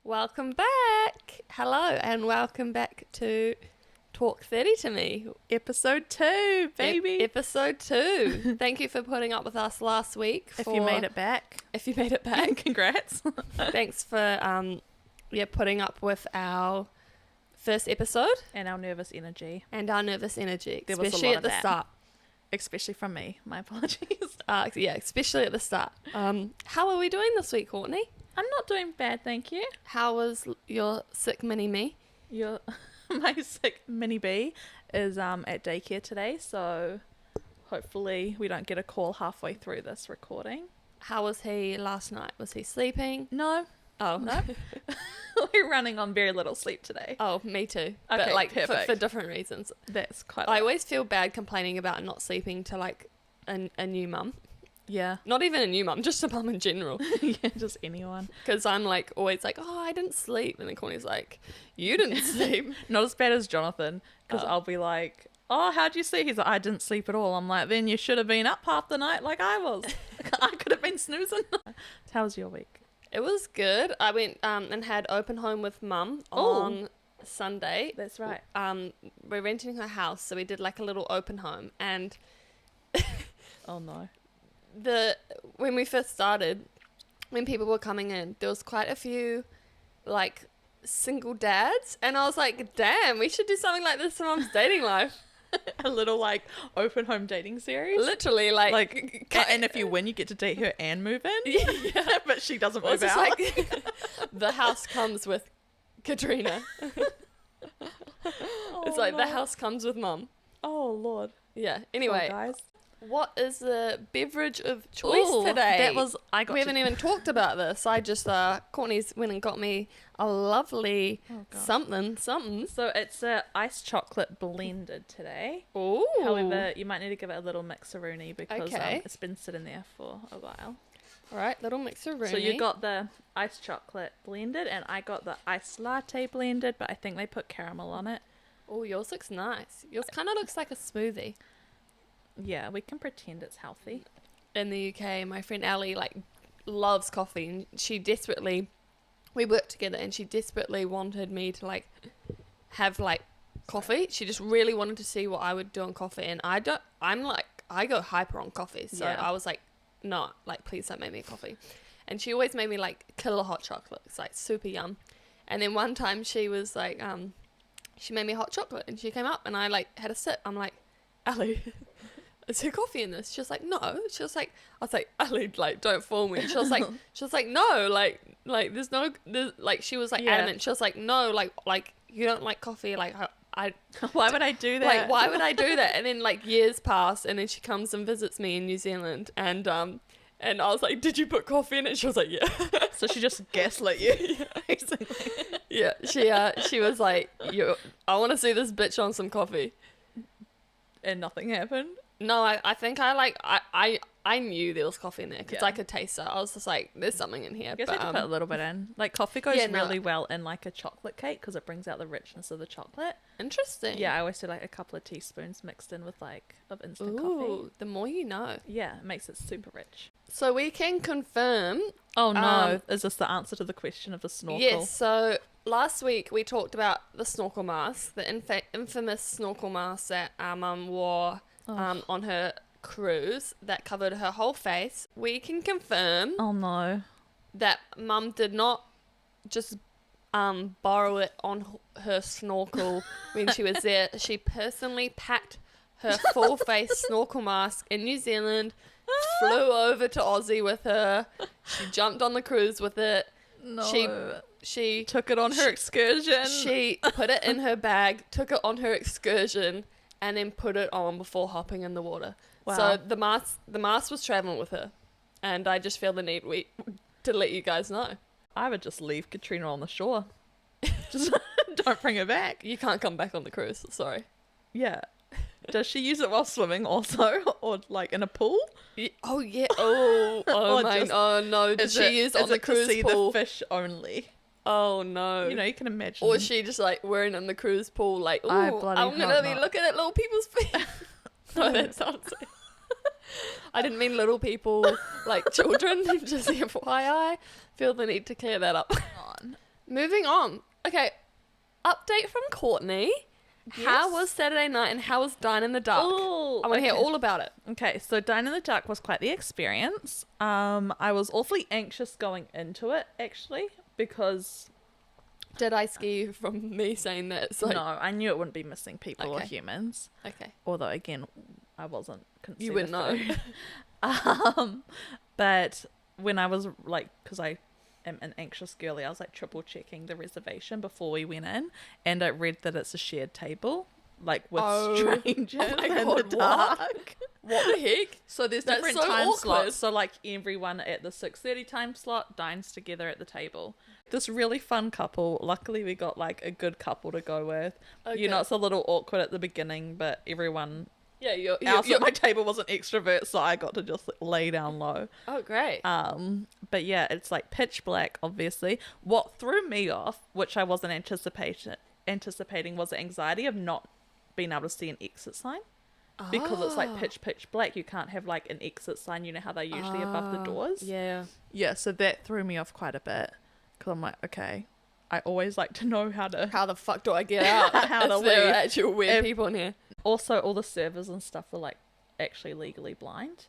Welcome back. Hello and welcome back to Talk 30 to Me. Episode 2, baby. Episode 2. Thank you for putting up with us last week. If you made it back. If you made it back. Congrats. Thanks for putting up with our first episode. And our nervous energy. There was a especially lot at of the that. start. Especially from me. My apologies. Especially at the start. How are we doing this week, Courtney? I'm not doing bad, thank you. How was your sick mini-me? My sick mini bee is at daycare today, so hopefully we don't get a call halfway through this recording. How was he last night? Was he sleeping? No. Oh. No. We're running on very little sleep today. Oh, me too. Okay, but like perfect. for different reasons. That's quite I always feel bad complaining about not sleeping to like a new mum. Yeah. Not even a new mum, just a mum in general. Yeah, just anyone. Because I'm like always like, oh, I didn't sleep. And then Courtney's like, you didn't sleep. Not as bad as Jonathan, because Oh. I'll be like, oh, how'd you sleep? He's like, I didn't sleep at all. I'm like, then you should have been up half the night like I was. I could have been snoozing. How was your week? It was good. I went and had open home with mum on Sunday. That's right. We're renting her house, so we did like a little open home. And Oh, no. when we first started, when people were coming in, there was quite a few like single dads, and I was like, damn, we should do something like this for Mum's dating life. A little, like, open home dating series. Literally, like And if you win, you get to date her and move in. Yeah. But she doesn't Well, move it's just out. like the house comes with Katrina. It's like the house comes with Mum. Oh, Lord. Yeah. Poor Anyway, guys. what is the beverage of choice Ooh, today? we We haven't even talked about this. I just Courtney's went and got me a lovely something. So it's a iced chocolate blended today. Ooh. However, you might need to give it a little mixeroonie because Okay. it's been sitting there for a while. All right, little mixer So you got the iced chocolate blended and I got the iced latte blended, but I think they put caramel on it. Oh, yours looks nice. Yours kind of looks like a smoothie. Yeah, we can pretend it's healthy. In the UK, my friend Ali like loves coffee, and we worked together, and she desperately wanted me to like have like coffee. She just really wanted to see what I would do on coffee, and I go hyper on coffee, so Yeah. I was like, no, like please don't make me a coffee. And she always made me like killer hot chocolate. It's like super yum. And then one time she was like, she made me hot chocolate, and she came up, and I like had a sip. I'm like, Ali, is there coffee in this? She was like, no. She was like, I was like, Ali, like, don't fool me. She was like, no, like there's like, she was like Yeah. adamant. She was like, no, like you don't like coffee. Like I Why would I do that? like, why would I do that? And then like years pass, and then she comes and visits me in New Zealand, and I was like, did you put coffee in it? She was like, yeah. So she just gaslit you. Basically. Yeah. She was like, I want to see this bitch on some coffee. And nothing happened. No, I think I knew there was coffee in there because Yeah. I could taste it. I was just like, there's something in here. I guess But, I had to put a little bit in. Like coffee goes Yeah, no. really well in like a chocolate cake because it brings out the richness of the chocolate. interesting. Yeah, I always do like a couple of teaspoons mixed in with like of instant coffee. Ooh, the more you know. Yeah, it makes it super rich. So we can confirm. Oh no, Um, is this the answer to the question of the snorkel? Yes. So last week we talked about the snorkel mask, the infamous snorkel mask that our mum wore on her cruise that covered her whole face. We can confirm Oh no. that mum did not just borrow it on her snorkel when she was there. She personally packed her full face snorkel mask in New Zealand, flew over to Aussie with her. She jumped on the cruise with it. No. She Took it on her excursion. She put it in her bag, took it on her excursion, and then put it on before hopping in the water. Wow. So the mask was traveling with her, and I just feel the need to let you guys know. I would just leave Katrina on the shore. Just don't bring her back. You can't come back on the cruise. Sorry. Yeah. Does she use it while swimming also? Or like in a pool? Oh yeah. Oh Or my. just- Oh no. Did she use it on the cruise to see pool? the fish only? Oh no. You know, you can imagine. Or she just like wearing in the cruise pool, like, ooh, I I'm bloody gonna hope be not. looking at little people's feet. No, that sounds. I didn't mean little people like children. Just FYI, feel the need to clear that up. moving on. Okay, update from Courtney. Yes. How was Saturday night and how was Dine in the Dark? Oh, I want to hear all about it. Okay, so Dine in the Dark was quite the experience. I was awfully anxious going into it, actually, because... Did I scare you from me saying that? It's like, no, I knew it wouldn't be missing people or Okay. humans. okay. Although, again, I couldn't see You the wouldn't know. food. But when I was, like, because I am an anxious girly, I was, like, triple checking the reservation before we went in, and I read that it's a shared table, like, with strangers my in God, the what? dark. What the heck? So there's That's different so time awkward. slots. So like everyone at the 6:30 time slot dines together at the table. This really fun couple. Luckily we got like a good couple to go with. Okay. You know, it's a little awkward at the beginning, but everyone Yeah, you're else at my table was an extrovert, so I got to just lay down low. Oh, great. But yeah, it's like pitch black, obviously. What threw me off, which I wasn't anticipating, was the anxiety of not being able to see an exit sign. Because it's like pitch black. You can't have like an exit sign. You know how they're usually above the doors? Yeah. Yeah, so that threw me off quite a bit. Because I'm like, okay, I always like to know how to... How the fuck do I get out? How to If there are leave. actual weird If- people in here. Also, all the servers and stuff were like actually legally blind.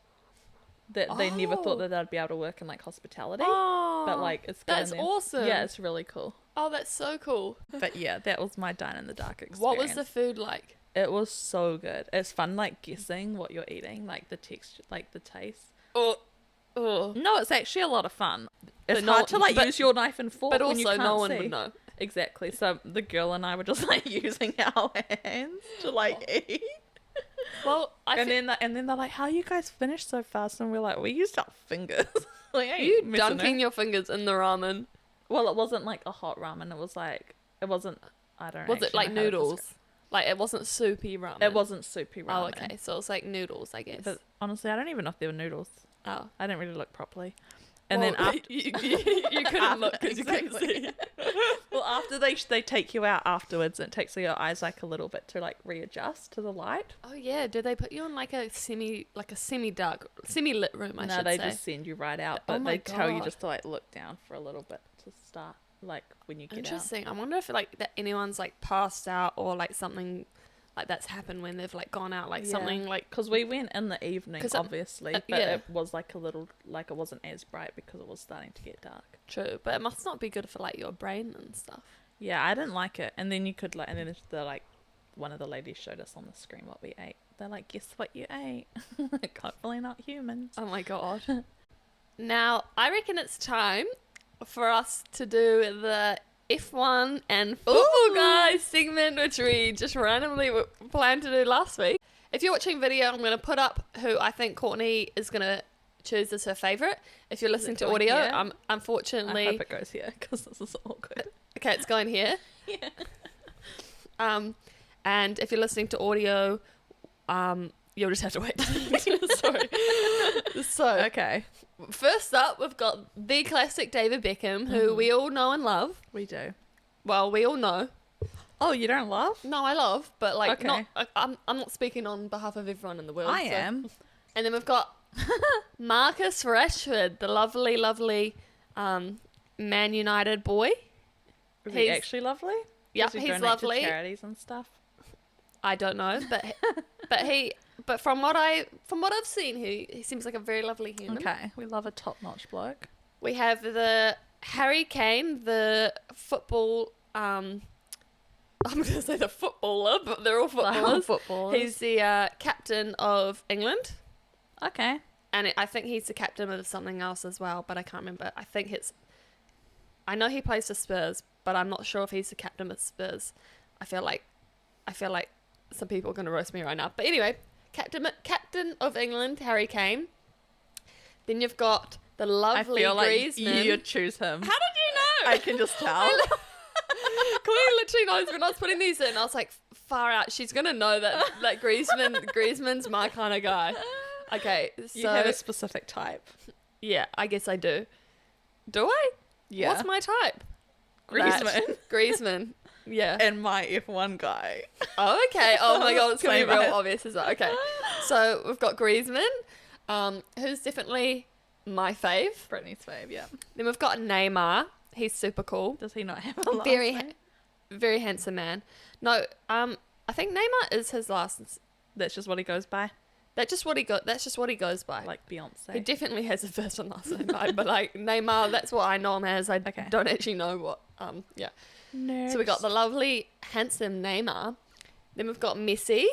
That they never thought that they'd be able to work in like hospitality. Oh, But like, it's good. that's awesome. Yeah, it's really cool. Oh, that's so cool. But yeah, that was my Dine in the Dark experience. What was the food like? It was so good. It's fun, like, guessing what you're eating, like, the texture, like, the taste. Oh, No, it's actually a lot of fun. It's But no- hard to, like, but- use your knife and fork but when you also can't no one see. would know. Exactly. So the girl and I were just, like, using our hands to, like, eat. Well, And then they're like, how you guys finished so fast? And we're like, we used our fingers. Like, I ain't you messing dunking it. your fingers in the ramen. Well, it wasn't, like, a hot ramen. It was, like, it wasn't, I don't know. Was it like noodles? Like it wasn't soupy ramen. It wasn't soupy ramen. Oh, okay. So it's like noodles, I guess. But honestly, I don't even know if they were noodles. Oh. I didn't really look properly. And Well, then after you couldn't look because you couldn't Exactly. see. well, after they take you out afterwards, it takes your eyes like a little bit to like readjust to the light. Oh yeah, did they put you in like a semi dark, semi lit room? I No, should they say. just send you right out, Oh but my they tell you God. just to like look down for a little bit to start, like when you get out. Interesting. I wonder if like that anyone's like passed out or like something like that's happened when they've like gone out, like something like. Because we went in the evening, 'Cause obviously, but yeah. it was like a little, like it wasn't as bright because it was starting to get dark. True, but it must not be good for like your brain and stuff. Yeah, I didn't like it. And then you could like, and then the like, one of the ladies showed us on the screen what we ate. They're like, guess what you ate? Hopefully not humans. Oh my god. Now I reckon it's time for us to do the F1 and football Ooh. guys segment, which we just randomly planned to do last week. If you're watching video, I'm going to put up who I think Courtney is going to choose as her favourite. If you're listening to going audio, here? unfortunately... I hope it goes here because this is awkward. Okay, it's going here. Yeah. And if you're listening to audio, you'll just have to wait. Sorry. So, Okay. first up, we've got the classic David Beckham, who we all know and love. We do. Well, we all know. Oh, you don't love? No, I love, but like Okay. I'm not speaking on behalf of everyone in the world. I so- am. And then we've got Marcus Rashford, the lovely Man United boy. Is he actually lovely? Yeah, Does he he's donate to lovely. charities and stuff. I don't know, but from what I've seen, he seems like a very lovely human. Okay, we love a top-notch bloke. We have the Harry Kane, the football. I'm going to say the footballer, but they're all footballers. Footballers. He's the captain of England, Okay. and I think he's the captain of something else as well, but I can't remember. I know he plays for Spurs, but I'm not sure if he's the captain of Spurs. I feel like some people are going to roast me right now. But anyway, captain of England, Harry Kane. Then you've got the lovely I feel like Griezmann. you choose him. How did you know? I can just tell. Chloe literally knows when I was putting these in. I was like, far out. She's gonna know that like Griezmann's my kind of guy. Okay, so You have a specific type. yeah, I guess I do. Do I? Yeah. What's my type? Griezmann. Griezmann. Yeah. And my F1 guy. Oh, okay. Oh my god, it's gonna be real Favourite. obvious as well. Okay, so we've got Griezmann, who's definitely my fave. Brittany's fave, yeah. Then we've got Neymar, He's super cool. Does he not have a last Very, name? very handsome man. No, I think Neymar is his last. That's just what he goes by, That's just what he goes by. like Beyonce. He definitely has a first and last name, but like Neymar, that's what I know him as. I Okay. don't actually know what. Yeah. So we got the lovely, handsome Neymar. Then we've got Messi.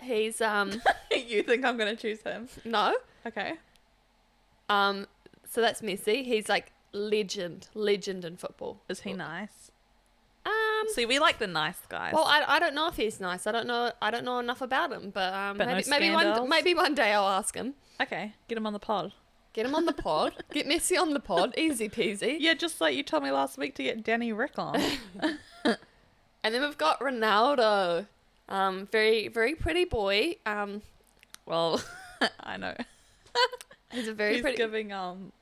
He's You think I'm gonna choose him? no. Okay. So that's Messi. He's like legend in football. Is he nice? Um. See, we like the nice guys. Well, I don't know if he's nice. I don't know enough about him. But But no maybe one day I'll ask him. Okay, get him on the pod. Get him on the pod. Get Messi on the pod. Easy peasy. Yeah, just like you told me last week to get Danny Rick on. And then we've got Ronaldo. Very, very pretty boy. Well, I know. He's a very He's pretty. giving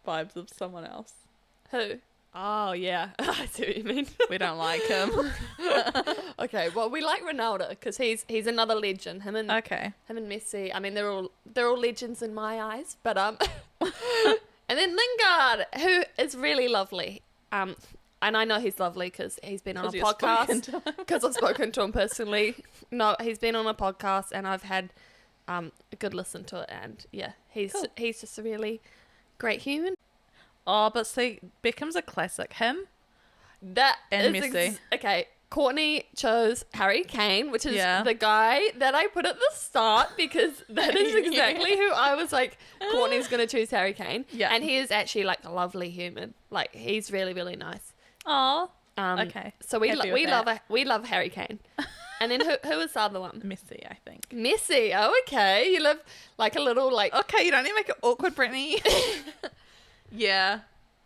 vibes of someone else. Who? Oh yeah, I see what you mean. We don't like him. Okay, well we like Ronaldo because he's another legend. Him and Messi. I mean they're all legends in my eyes. But and then Lingard, who is really lovely. And I know he's lovely because he's been on a podcast. Because I've spoken to him personally. No, he's been on a podcast and I've had a good listen to it. And yeah, he's just a really great human. Oh, but see, Beckham's a classic. Him That and is Messi. Okay, Courtney chose Harry Kane, which is Yeah. the guy that I put at the start because that is exactly who I was like, Courtney's going to choose Harry Kane. Yeah. And he is actually like a lovely human. Like he's really, really nice. Oh, Okay. So we Happy with we love Harry Kane. And then who was the other one? Messi, I think. Messi. Oh, okay. You live like a little like. Okay, you don't need to make it awkward, Brittany. Yeah.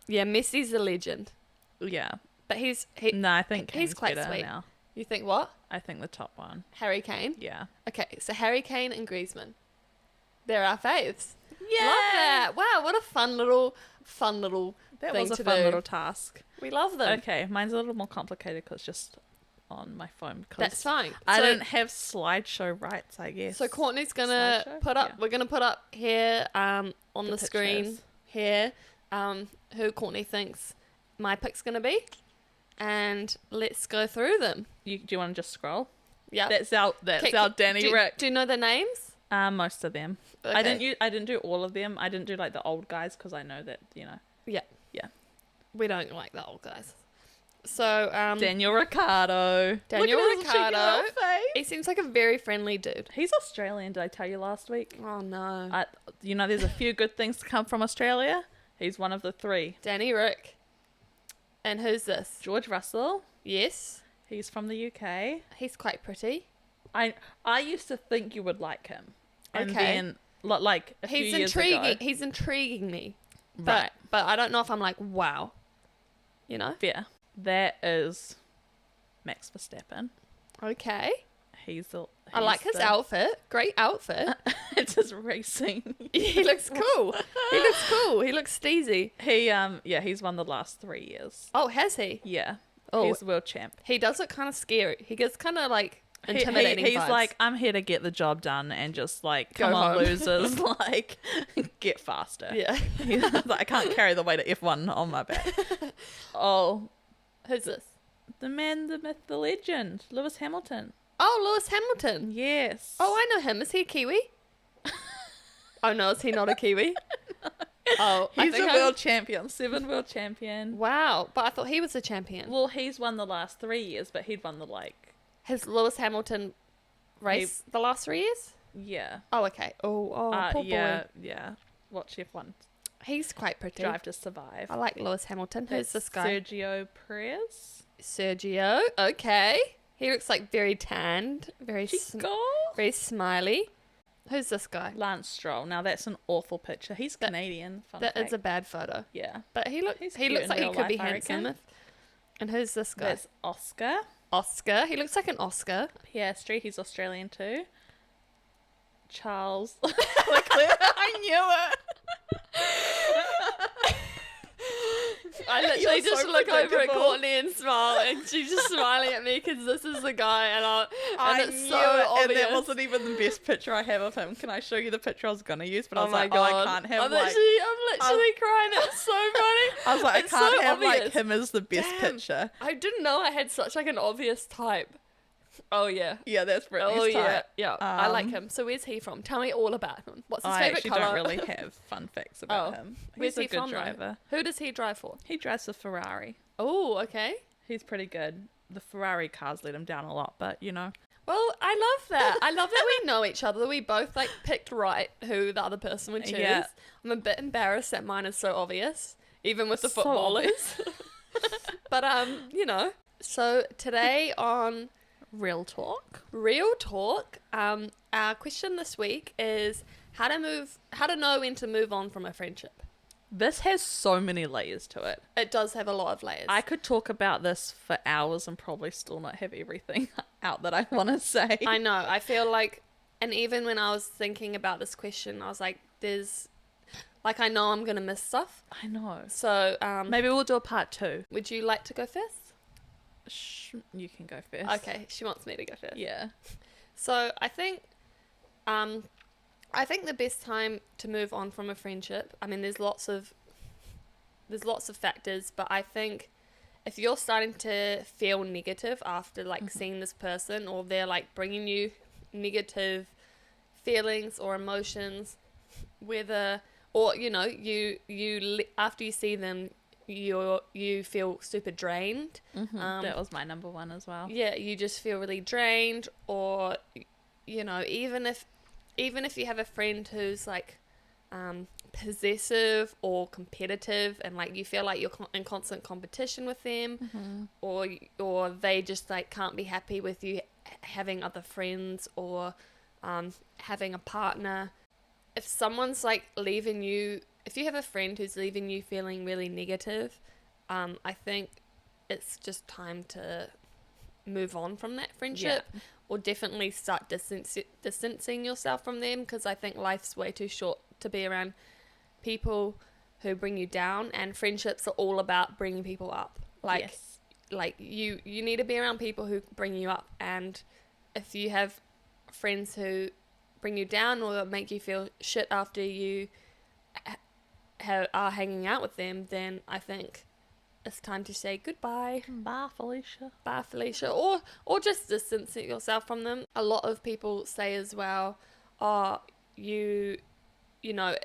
Yeah, Messi's a legend. Yeah. But he. No, I think he's Kane's quite better sweet. now. You think what? I think the top one. Harry Kane. Yeah. Okay, so Harry Kane and Griezmann. They're our faves. Yeah. Love that. Wow, what a fun little That thing was a to fun do. little task. We love them. Okay, mine's a little more complicated because it's just on my phone. That's fine. I So- don't have slideshow rights, I guess. So Courtney's gonna Slideshow? put up. Yeah. We're gonna put up here on the screen pictures. here who Courtney thinks my pick's gonna be, and let's go through them. Do you want to just scroll? Yeah. That's our Danny Rick. Do you know the names? Most of them. Okay. I didn't do all of them. I didn't do like the old guys because I know that Yeah. Yeah. We don't like the old guys. So Daniel Ricciardo. Daniel Look at his cheeky Ricciardo. little face. he seems like a very friendly dude. He's Australian. Did I tell you last week? Oh no. There's a few good things to come from Australia. He's one of the 3. Danny Rick. And who's this? George Russell. Yes. He's from the UK. He's quite pretty. I used to think you would like him. And Okay. then, like, a few He's years intriguing. ago. He's intriguing me. Right. But I don't know if I'm like, wow. You know? Fair. That is Max Verstappen. Okay. I like his outfit. Great outfit. It's his racing. He looks cool. He looks steezy. He's won the last 3 years. Oh, has he? Yeah. Oh. He's the world champ. He does look kind of scary. He gets kind of like intimidating He's vibes. like, I'm here to get the job done and just like, Go come on, home. losers, like, get faster. Yeah. He's like, I can't carry the weight of F1 on my back. Oh, Who's this? the man, the myth, the legend, Lewis Hamilton. Oh, Lewis Hamilton. Yes. Oh, I know him. Is he a Kiwi? Oh, no, is he not a Kiwi? Oh, He's a world champion, 7 world champion. Wow, but I thought he was a champion. Well, he's won the last 3 years, but he'd won the Has Lewis Hamilton raced the last 3 years? yeah. Oh, okay. Oh, poor yeah, boy. yeah. Watch F1 He's quite pretty. Drive to Survive. I like Lewis Hamilton. Who's That's this guy? Sergio Perez. Sergio. Okay. He looks like very tanned, very Chico. very smiley. Who's this guy? Lance Stroll. Now that's an awful picture. He's Canadian. Fun That fact. is a bad photo. Yeah. But he He's looks cute in like he real could be life, I handsome. reckon. And who's this guy? That's Oscar Oscar. He looks like an Oscar. Piastri. He's Australian too. Charles Leclerc. I knew it. I literally You're just so look over at predictable. Courtney and smile, and she's just smiling at me because this is the guy, and it's knew so it, obvious. and that wasn't even the best picture I have of him. Can I show you the picture I was gonna use? But I Oh was my like, god! oh, I can't have I'm like. literally crying. It's so funny. I was like, It's I can't so have like obvious. him as the best Damn. picture. I didn't know I had such like an obvious type. Oh yeah. Yeah, that's Brittany's Oh yeah, type. yeah. I like him. So where's he from? Tell me all about him. What's his I favorite actually color? don't really have fun facts about him. Where's He's a he good from, though? driver. Who does he drive for? He drives a Ferrari. Oh, okay. He's pretty good. The Ferrari cars let him down a lot, but you know. Well, I love that. I love that we know each other. We both like picked right who the other person would choose. Yeah. I'm a bit embarrassed that mine is so obvious, even with the So footballers. But you know. So today on Real talk. Real Talk, our question this week is how to know when to move on from a friendship. This has so many layers to it. It does have a lot of layers. I could talk about this for hours and probably still not have everything out that I want to say. I know. I feel like, and even when I was thinking about this question, I was like, I know I'm going to miss stuff. I know. So, Maybe we'll do a part 2. would you like to go first? You can go first. Okay, she wants me to go first. Yeah. So, I think the best time to move on from a friendship, I mean, there's lots of factors, but I think if you're starting to feel negative after like seeing this person, or they're like bringing you negative feelings or emotions, or you know, after you see them, you feel super drained. That was my number 1 as well. Yeah, you just feel really drained, or you know, even if you have a friend who's like possessive or competitive, and like you feel like you're in constant competition with them, or they just like can't be happy with you having other friends or having a partner. If someone's like leaving you, if you have a friend who's leaving you feeling really negative, I think it's just time to move on from that friendship, or definitely start distancing yourself from them, because I think life's way too short to be around people who bring you down, and friendships are all about bringing people up. Like you need to be around people who bring you up, and if you have friends who bring you down or make you feel shit after you are hanging out with them, then I think it's time to say goodbye. Bye, Felicia. Bye, Felicia. Or just distance yourself from them. A lot of people say as well, you know,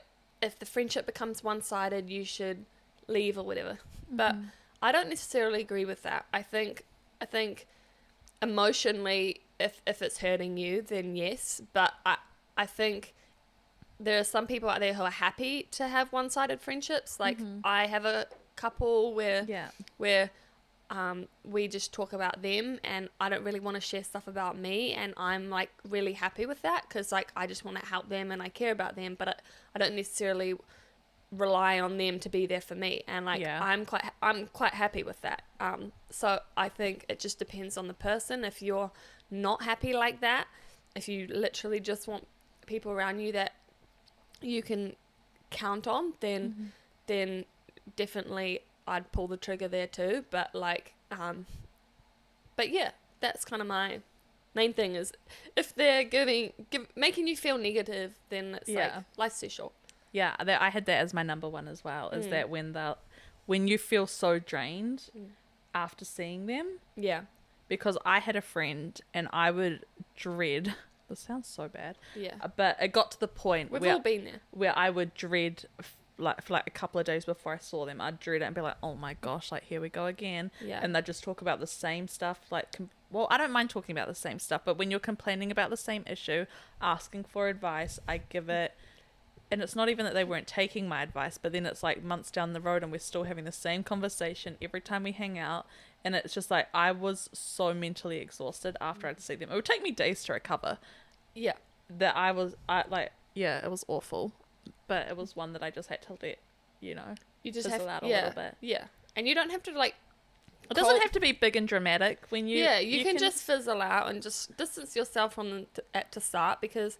if the friendship becomes one-sided, you should leave or whatever. But I don't necessarily agree with that. I think emotionally, if it's hurting you, then yes. But I think there are some people out there who are happy to have one-sided friendships. Like I have a couple where we just talk about them, and I don't really want to share stuff about me, and I'm like really happy with that, because like I just want to help them and I care about them, but I don't necessarily rely on them to be there for me, and like I'm quite happy with that. So I think it just depends on the person. If you're not happy like that, if you literally just want people around you that you can count on, then definitely I'd pull the trigger there too. But like but yeah, that's kind of my main thing, is if they're making you feel negative, then it's like life's too short. Yeah, I had that as my number 1 as well, is that when you feel so drained after seeing them. Yeah. Because I had a friend and I would dread, this sounds so bad. Yeah. But it got to the point We've all been there. where I would dread, for like a couple of days before I saw them, I'd dread it and be like, oh my gosh, like here we go again. Yeah. And they'd just talk about the same stuff. Like, well, I don't mind talking about the same stuff, but when you're complaining about the same issue, asking for advice, I give it. And it's not even that they weren't taking my advice, but then it's like months down the road and we're still having the same conversation every time we hang out. And it's just like, I was so mentally exhausted after I'd see them. It would take me days to recover. Yeah. That it was awful. But it was one that I just had to let, you fizzle out a little bit. Yeah. And you don't have to like... It doesn't have to be big and dramatic when you... Yeah, you can just fizzle out and just distance yourself from them to start, because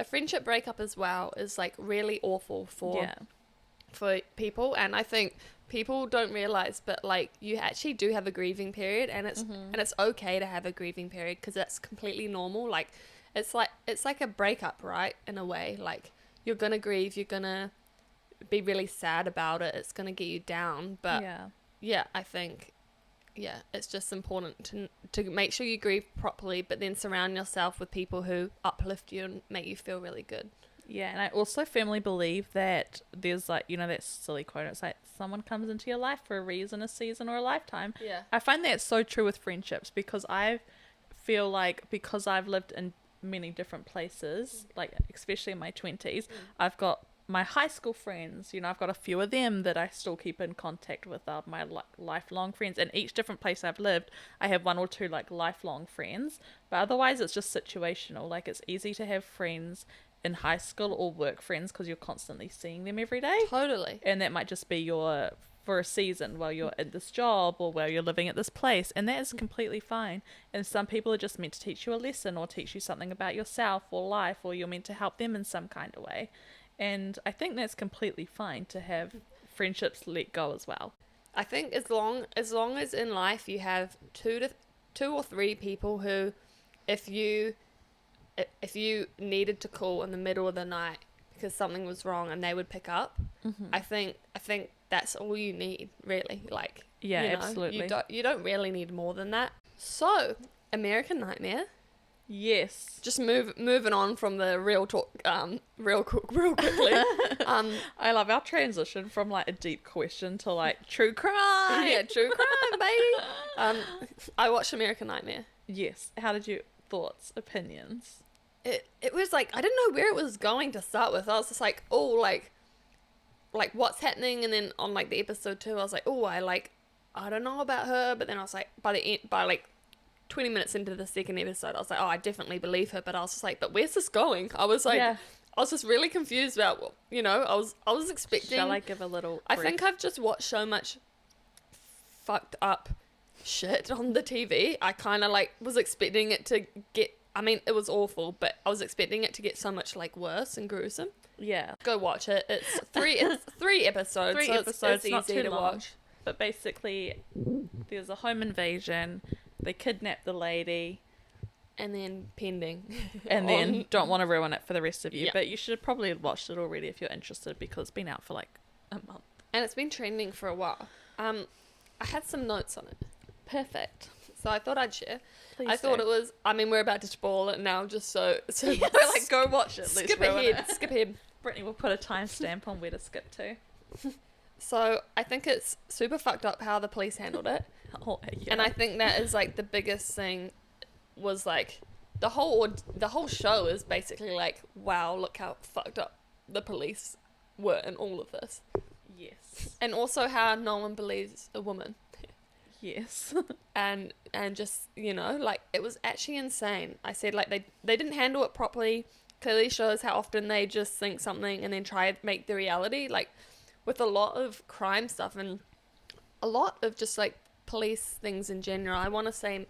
a friendship breakup as well is like really awful for people, and I think people don't realize, but like you actually do have a grieving period, and it's okay to have a grieving period because that's completely normal. Like it's like a breakup, right? In a way, like you're gonna grieve, you're gonna be really sad about it. It's gonna get you down, but yeah, I think it's just important to make sure you grieve properly, but then surround yourself with people who uplift you and make you feel really good. Yeah, and I also firmly believe that there's like, you know, that silly quote, it's like someone comes into your life for a reason, a season, or a lifetime. Yeah. I find that so true with friendships because I feel like because I've lived in many different places, like especially in my 20s, I've got my high school friends, you know, I've got a few of them that I still keep in contact with, my lifelong friends. And each different place I've lived, I have one or two like lifelong friends, but otherwise it's just situational. Like it's easy to have friends in high school or work friends because you're constantly seeing them every day. Totally. And that might just be for a season while you're in this job or while you're living at this place, and that is completely fine. And some people are just meant to teach you a lesson or teach you something about yourself or life, or you're meant to help them in some kind of way. And I think that's completely fine to have friendships let go as well. I think as long as in life you have two or three people who, if you needed to call in the middle of the night because something was wrong and they would pick up, I think that's all you need, really. Like, yeah, you know, absolutely. You don't really need more than that. So, American Nightmare. Yes. Just moving on from the real talk, real quickly. I love our transition from like a deep question to like true crime. Yeah, true crime, baby. I watched American Nightmare. Yes. How did you thoughts, opinions? It was like I didn't know where it was going to start with. I was just like, oh, like what's happening, and then on like the episode 2, I was like, oh, I don't know about her, but then I was like, by like 20 minutes into the second episode, I was like, oh, I definitely believe her, but I was just like, but where's this going? I was like, I was just really confused about what, you know, I was expecting. Shall I give a little I think I've just watched so much fucked up shit on the TV. I kind of like was expecting it to get, I mean, it was awful, but I was expecting it to get so much like worse and gruesome. Yeah. Go watch it. It's three episodes. Three so episodes, it's not easy too to long. watch. But basically, there's a home invasion. They kidnap the lady. And then pending. And then don't want to ruin it for the rest of you. Yeah. But you should probably have watched it already if you're interested because it's been out for like a month. And it's been trending for a while. I had some notes on it. Perfect. So I thought I'd share. Please I thought do. it was, I mean, we're about to spoil it now, just so Yes. We're like, go watch it. skip ahead. Brittany will put a timestamp on where to skip to. So I think it's super fucked up how the police handled it. Oh, yeah. And I think that is like the biggest thing was like the whole show is basically like, wow, look how fucked up the police were in all of this. Yes. And also how no one believes a woman. Yes. and just, you know, like it was actually insane. I said like they didn't handle it properly. Clearly shows how often they just think something and then try to make the reality, like with a lot of crime stuff and a lot of just like police things in general. I want to say,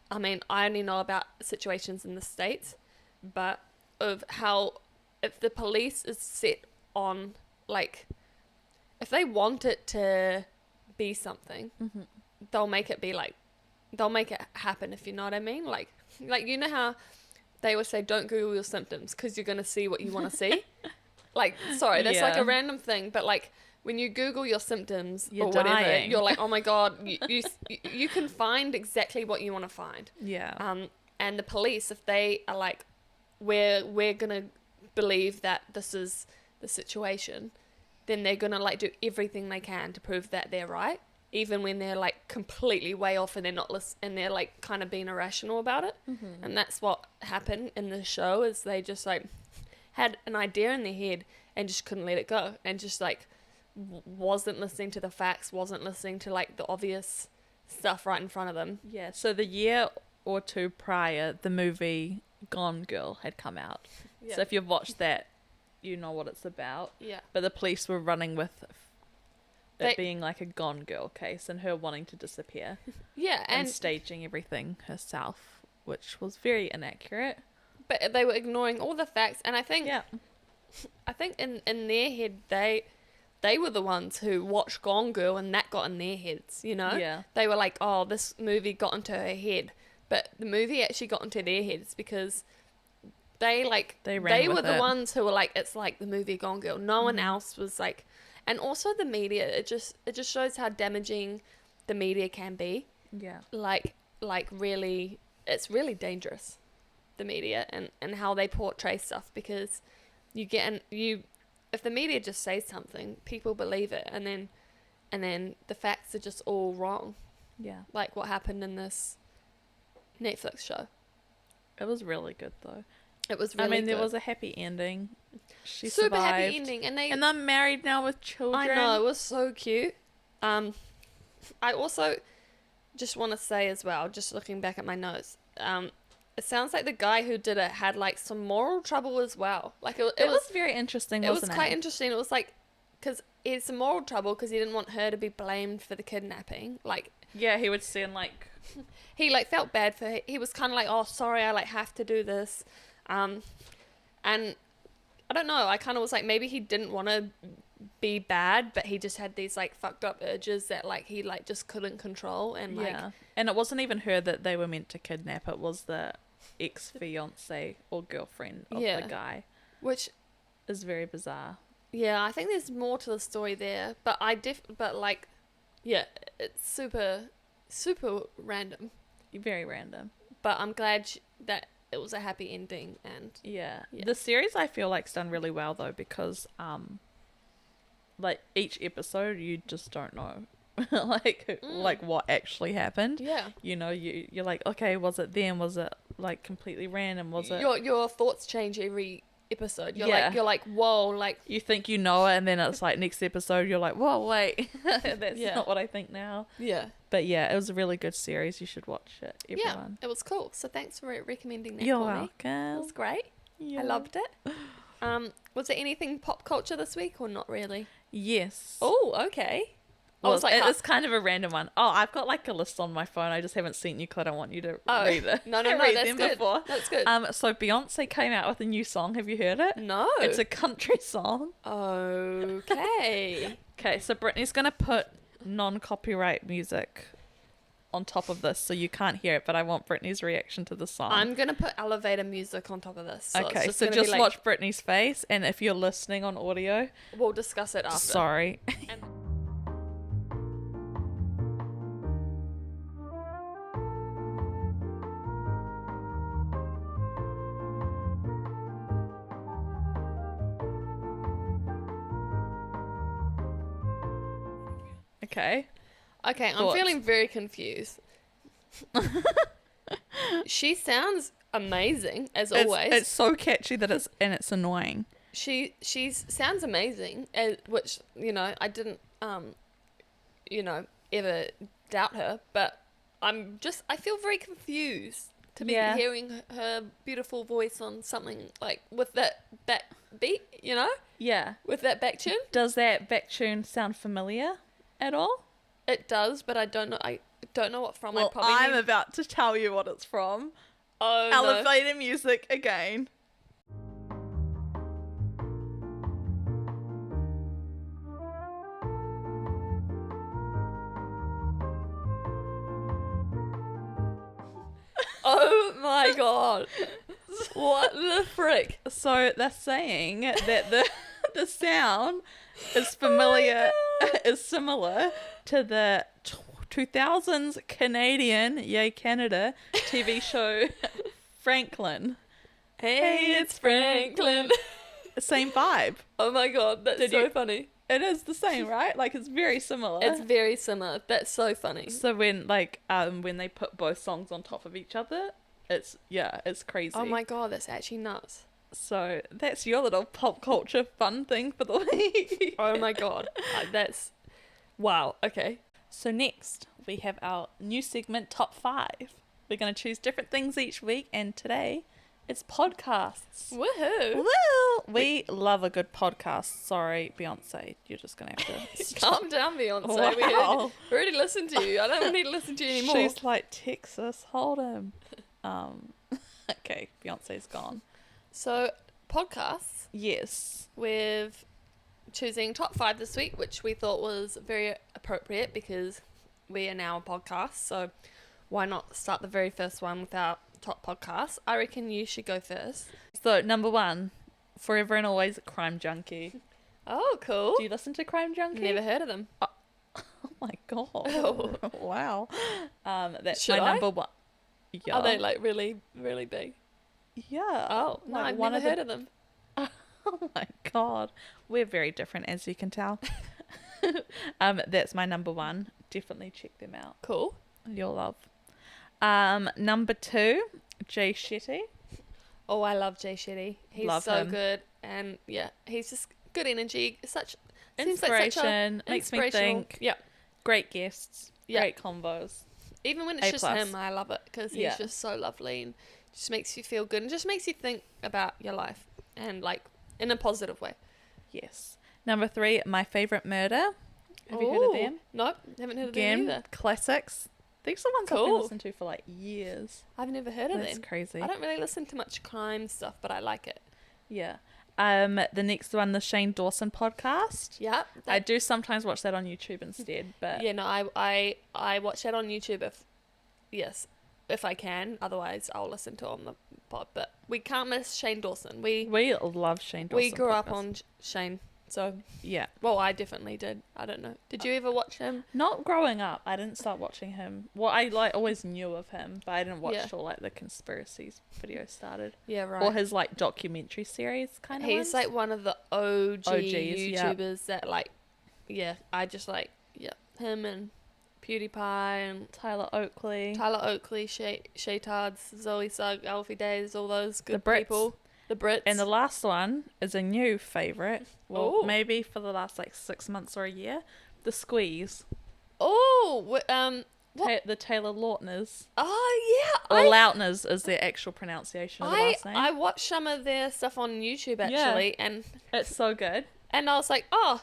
I mean, I only know about situations in the States, but of how if the police is set on, like, if they want it to be something, they'll make it be like, they'll make it happen, if you know what I mean? Like you know how they would say, don't Google your symptoms because you're going to see what you want to see? Like, sorry, that's like a random thing, but like, when you Google your symptoms You're or whatever, dying. you're like, oh my God, you can find exactly what you want to find. Yeah. And the police, if they are like, we're going to believe that this is the situation, then they're going to like do everything they can to prove that they're right, even when they're like completely way off and they're not and they're like kind of being irrational about it. And that's what happened in the show is they just like had an idea in their head and just couldn't let it go and just like wasn't listening to the facts, wasn't listening to like the obvious stuff right in front of them. Yeah, so the year or two prior, the movie Gone Girl had come out. Yeah. So if you've watched that, you know what it's about. Yeah. But the police were running with it being like a Gone Girl case and her wanting to disappear. Yeah, and staging everything herself, which was very inaccurate. But they were ignoring all the facts, and I think Yeah. I think in their head they were the ones who watched Gone Girl and that got in their heads, you know? Yeah. They were like, oh, this movie got into her head. But the movie actually got into their heads because they were the ones who were like, it's like the movie Gone Girl. No one else was like, and also the media, it just shows how damaging the media can be. Yeah. Like really, it's really dangerous, the media, and how they portray stuff, because if the media just says something, people believe it, and then the facts are just all wrong. Yeah. Like what happened in this Netflix show. It was really good though. It was really good. There was a happy ending. She Super survived. happy ending, and they're married now with children. I know, it was so cute. I also just want to say as well, just looking back at my notes, it sounds like the guy who did it had like some moral trouble as well. Like it was very interesting. It was quite interesting. It was like, because he had some moral trouble because he didn't want her to be blamed for the kidnapping. Like, yeah, he would send like he like felt bad for her. He was kind of like, oh, sorry, I like have to do this, and I don't know. I kind of was like, maybe he didn't want to be bad, but he just had these like fucked up urges that like he like just couldn't control, and like, and it wasn't even her that they were meant to kidnap. It was the ex-fiance or girlfriend of the guy, which is very bizarre. Yeah, I think there's more to the story there, but it's super random. Very random. But I'm glad that it was a happy ending, and yeah. The series I feel like's done really well though, because like each episode you just don't know like what actually happened. Yeah. You know, you're like, okay, was it them? Was it like completely random? Was it your thoughts change every episode. You're like, whoa, like you think you know it, and then it's like next episode you're like, whoa, wait, that's not what I think now. Yeah. But yeah, it was a really good series. You should watch it, everyone. Yeah, it was cool. So thanks for recommending that. You're Courtney. welcome. It was great. I loved it. Was there anything pop culture this week or not really? Yes. Oh, okay. Well, I was like, it's kind of a random one. Oh, I've got like a list on my phone. I just haven't seen you because I don't want you to read it. No, read that's them good. Before. That's good. So Beyonce came out with a new song. Have you heard it? No. It's a country song. Okay. Okay, so Brittany's going to put non-copyright music on top of this so you can't hear it, but I want Brittany's reaction to the song. I'm going to put elevator music on top of this. So okay, so just watch Brittany's face, and if you're listening on audio, we'll discuss it after. Sorry. Okay, I'm feeling very confused. She sounds amazing as always. It's so catchy that it's annoying. She sounds amazing, which I didn't ever doubt her, but I feel very confused to be hearing her beautiful voice on something like with that beat, Yeah, with that back tune. Does that back tune sound familiar at all? It does, but I don't know. I don't know what from. Well, I'm about to tell you what it's from. Oh, elevator music again. Oh my god. What the frick? So they're saying that the sound is familiar, is similar to the 2000s Canadian, yay Canada, TV show Franklin. Hey, it's Franklin. Same vibe. Oh my god, that's so funny. It is the same, right? Like, it's very similar. It's very similar. That's so funny. So when they put both songs on top of each other, it's crazy. Oh my god, that's actually nuts. So that's your little pop culture fun thing for the week. Oh my god. That's... Wow, okay. So next, we have our new segment, Top 5. We're going to choose different things each week, and today, it's podcasts. Woohoo! Woo! We love a good podcast. Sorry, Beyonce, you're just going to have to... Calm down, Beyonce. Wow. We already listened to you. I don't need to listen to you anymore. She's like, Texas, hold him. Okay, Beyonce's gone. So, podcasts. Yes. We've choosing top 5 this week, which we thought was very appropriate because we are now a podcast. So why not start the very first one with our top podcast? I reckon you should go first. So, number 1, Forever and Always Crime Junkie. Oh, cool. Do you listen to Crime Junkie? Never heard of them. Oh my god. Oh. Wow. That's Should my I? number 1. Yeah. Are they like really, really big? Yeah. Oh, no, Like I've one never of heard of them. Oh my god. We're very different, as you can tell. That's my number 1. Definitely check them out. Cool. You'll love. Number 2, Jay Shetty. Oh, I love Jay Shetty. He's Love so him. good. And yeah, he's just good energy. Such Inspiration. Makes me think. Yeah. Great guests. Yeah. Great combos. Even when it's A just plus. him, I love it because he's Yeah. just so lovely and just makes you feel good and just makes you think about your life and like in a positive way. Yes. Number 3, My Favorite Murder. Have you heard of them? Nope, haven't heard of Again, them either. classics. These are ones I've been Cool. listening to for like years. I've never heard of That's them. crazy. I don't really listen to much crime stuff, but I like it. Yeah. The next one, the Shane Dawson podcast. Yeah. I do sometimes watch that on YouTube instead, but Yeah, no, I watch that on YouTube if I can. Otherwise, I'll listen to it on the pod. But we can't miss Shane Dawson. We love Shane Dawson. we grew up podcast. on Shane, so Yeah. well, I definitely did. I don't know. Did you ever watch him? Not growing up, I didn't start watching him. Well, I like always knew of him, but I didn't watch Yeah. till like the conspiracies videos started, Yeah, right. or his like documentary series kind of. He's like one of the OGs yeah. YouTubers that like, yeah, I just like, yeah, him and PewDiePie and Tyler Oakley. Tyler Oakley, Shaytards, Zoe Sugg, Alfie Days, all those good The Brits. people. The Brits. And the last one is a new favourite. Well, Ooh. maybe for the last like 6 months or a year. The Squeeze. Oh, what? The Taylor Lautners. Oh yeah, Or Lautners is their actual pronunciation of the last name. I watched some of their stuff on YouTube actually, and It's so good. I was like, oh,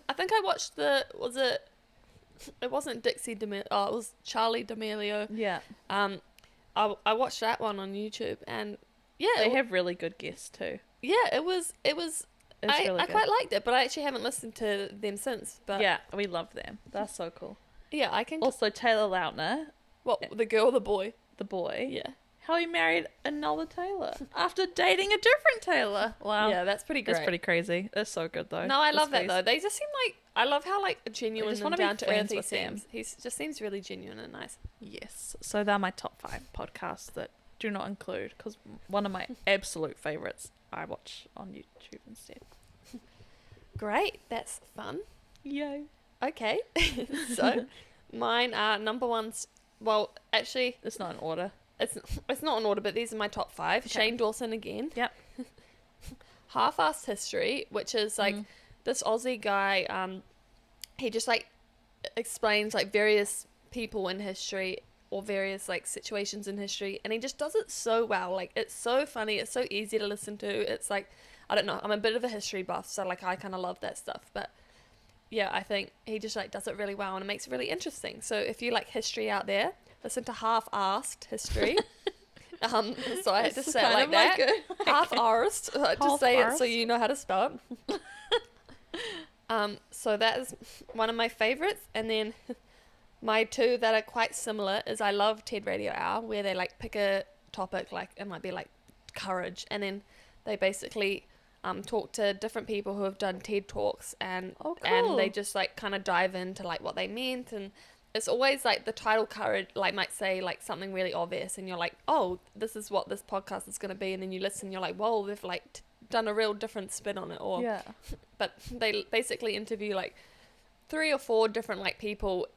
I think I watched it wasn't Dixie D'Amelio. Oh, it was Charlie D'Amelio. Yeah. I watched that one on YouTube, and yeah, They have really good guests too. yeah, it was. It's I really good. quite liked it, but I actually haven't listened to them since. But Yeah, we love them. That's so cool. yeah, I can. Also, Taylor Lautner, What, the girl or the boy? the boy. Yeah, How he married another Taylor after dating a different Taylor. Wow. yeah, that's pretty great. That's pretty crazy. It's so good though. No, I The love that Squeeze. though. They just seem like, I love how like genuine just and wanna be down to earth friends he with them. seems. He just seems really genuine and nice. Yes. So they're my top 5 podcasts that do not include, because one of my absolute favourites I watch on YouTube instead. Great, that's fun. Yay. Okay, so mine are number ones. Well, actually, It's not in order. it's not in order, but these are my top 5. Okay. Shane Dawson again. Yep. Half-Assed History, which is like this Aussie guy. He just like explains like various people in history or various like situations in history, and he just does it so well. Like, it's so funny, it's so easy to listen to. It's like, I don't know, I'm a bit of a history buff, so like I kind of love that stuff, but yeah, I think he just like does it really well, and it makes it really interesting. So if you like history out there, listen to Half-Assed History. So I had to It's say it kind like of that. like Half-Assed. Just say it so Half-Assed. you know how to spell it. So that is one of my favorites, and then my 2 that are quite similar is I love TED Radio Hour, where they like pick a topic, like it might be like courage, and then they basically talk to different people who have done TED Talks, and Oh, and cool. they just like kind of dive into like what they meant, and it's always like the title courage like might say like something really obvious, and you're like, oh, this is what this podcast is going to be, and then you listen, you're like, whoa, they've like done a real different spin on it, or Yeah. but they basically interview like 3 or 4 different like people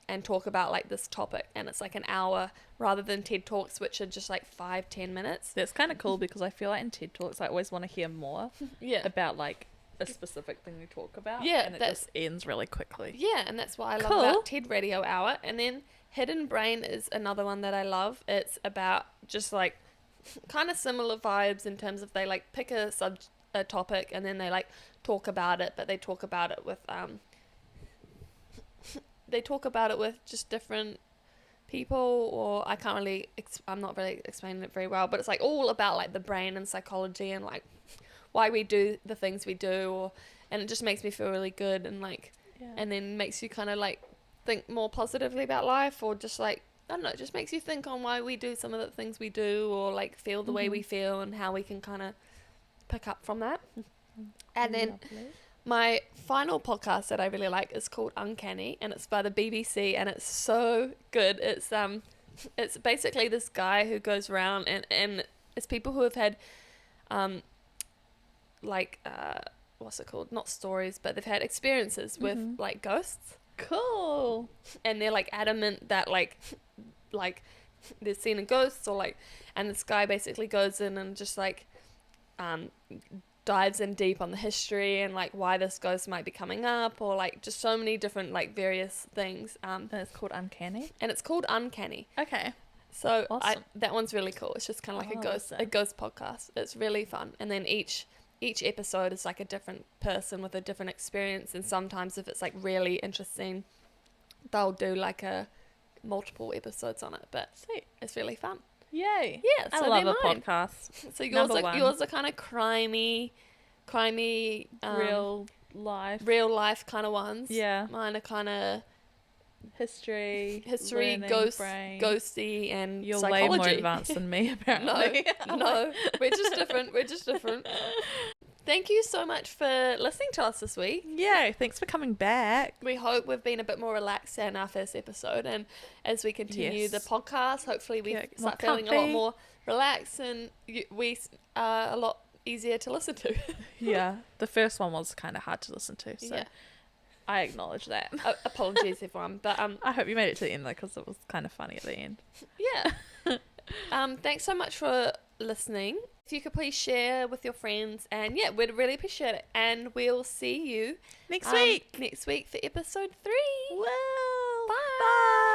and talk about like this topic, and it's like an hour rather than TED Talks, which are just like 5-10 minutes. That's kind of cool, because I feel like in TED Talks I always want to hear more Yeah, about like a specific thing you talk about. Yeah, and it that's- just ends really quickly. yeah, and that's what I love Cool. about TED Radio Hour. And then Hidden Brain is another one that I love. It's about just like kind of similar vibes in terms of they like pick a topic, and then they like talk about it, but they talk about it with just different people, or I can't really I'm not really explaining it very well, but it's like all about like the brain and psychology, and like why we do the things we do, or and it just makes me feel really good, and like, Yeah. and then makes you kind of like think more positively about life, or just like, I don't know, it just makes you think on why we do some of the things we do, or like feel the way we feel, and how we can kind of pick up from that. And then my final podcast that I really like is called Uncanny, and it's by the BBC, and it's so good. It's basically this guy who goes around, and it's people who have had what's it called? Not stories, but they've had experiences with like ghosts. Cool. And they're like adamant that like they've seen a ghost, or like, and this guy basically goes in and just like dives in deep on the history and like why this ghost might be coming up, or like just so many different like various things. And it's called Uncanny. And it's called Uncanny. Okay. So Awesome. that one's really cool. It's just kind of like a ghost podcast. It's really fun. And then each episode is like a different person with a different experience, and sometimes if it's like really interesting, they'll do like a multiple episodes on it. But Sweet. It's really fun. Yay. Yeah, I so love they're a mine. podcast. So Number one. yours are kind of crimey, real life kind of ones. Yeah. Mine are kind of history, ghosty, and you're psychology. way more advanced than me, apparently. No, we're just different. Thank you so much for listening to us this week. Yeah, thanks for coming back. We hope we've been a bit more relaxed in our first episode, and as we continue the podcast, hopefully we start feeling a lot more relaxed, and we are a lot easier to listen to. Yeah, the first one was kind of hard to listen to, so yeah. I acknowledge that. Apologies, everyone, but I hope you made it to the end though, because it was kind of funny at the end. Yeah. Thanks so much for listening. If you could please share with your friends, and yeah, we'd really appreciate it. And we'll see you next week for episode 3. Well, Bye. Bye.